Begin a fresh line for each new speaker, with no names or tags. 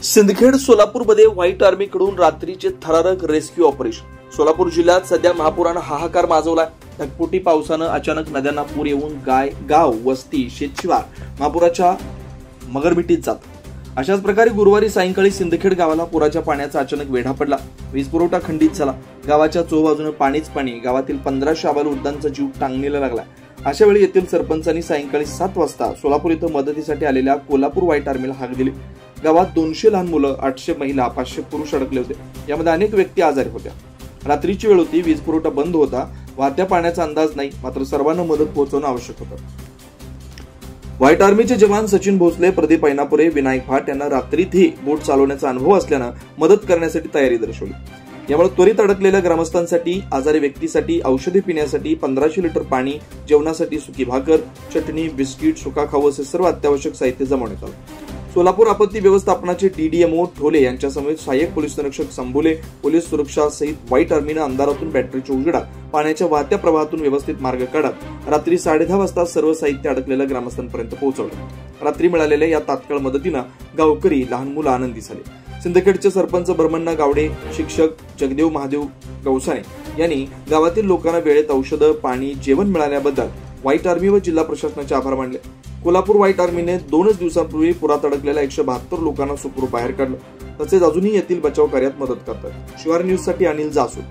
सिंदखेड सोलापूरमध्ये व्हाईट आर्मीकडून रात्रीचे थरारक रेस्क्यू ऑपरेशन। सोलापूर जिल्ह्यात सध्या महापुरानं हाहाकार माजवलाय। ढगफुटी पावसानं अचानक नद्यांना पूर येऊन गाव, वस्ती, शेतशिवार महापुराच्या मगरमिटीत जात। अशाच प्रकारे गुरुवारी सायंकाळी सिंदखेड गावाला पुराच्या पाण्याचा अचानक वेढा पडला। वीज पुरवठा खंडित झाला। गावाच्या चोबाजूने पाणीच पाणी। गावातील 1500 आबालवृद्धांचा जीव टांगणीला लागला। अशा वेळी येथील सरपंचांनी सायंकाळी 7 वाजता सोलापूर इथं मदतीसाठी आलेल्या कोल्हापूर व्हाईट आर्मीला हाक दिली। गावात 200 लहान मुलं, 800 महिला, 500 पुरुष अडकले होते। यामध्ये अनेक व्यक्ती आजारी होत्या। रात्रीची वेळ होती, वीज पुरवठा बंद होता, वाहत्या पाण्याचा अंदाज नाही, मात्र सर्वांना मदत पोहोचवणं आवश्यक होतं। व्हाईट आर्मीचे जवान सचिन भोसले, प्रदीप ऐनापुरे, विनायक भाट यांना रात्रीतही बोट चालवण्याचा अनुभव असल्यानं मदत करण्यासाठी तयारी दर्शवली। यामुळे त्वरित अडकलेल्या ग्रामस्थांसाठी, आजारी व्यक्तीसाठी, औषधी पिण्यासाठी 1500 लिटर पाणी, जेवणासाठी सुकी भाकर, चटणी, बिस्किट, सुका खाऊ असे सर्व अत्यावश्यक साहित्य जमवण्यात आलं। सोलापूर आपत्ती व्यवस्थापनाचे डीडीएमओ ठोले यांच्यासमवेत सहाय्यक पोलीस निरीक्षक संभुले, पोलीस सुरक्षा सहित व्हाईट आर्मीनं अंधारातून बॅटरीच्या उजेडात पाण्याच्या वाहत्या प्रवाहातून व्यवस्थित मार्ग काढत रात्री 10:30 वाजता सर्व साहित्य अडकलेल्या ग्रामस्थांपर्यंत पोहोचवलं। रात्री मिळालेल्या या तात्काळ मदतीनं गावकरी, लहान मुलं आनंदी झाले। सिंदखेडचे सरपंच ब्रह्मण्णा गावडे, शिक्षक जगदेव महादेव गवसाने यांनी गावातील लोकांना वेळेत औषधं, पाणी, जेवण मिळाल्याबद्दल व्हाईट आर्मी व जिल्हा प्रशासनाचे आभार मानले। कोल्हापूर व्हाईट आर्मीने 2 दिवसांपूर्वी पुरात अडकलेल्या 172 लोकांना सुखरूप बाहेर काढलं। तसेच अजूनही येथील बचाव कार्यात मदत करतात। शिवार न्यूज साठी अनिल जासूद।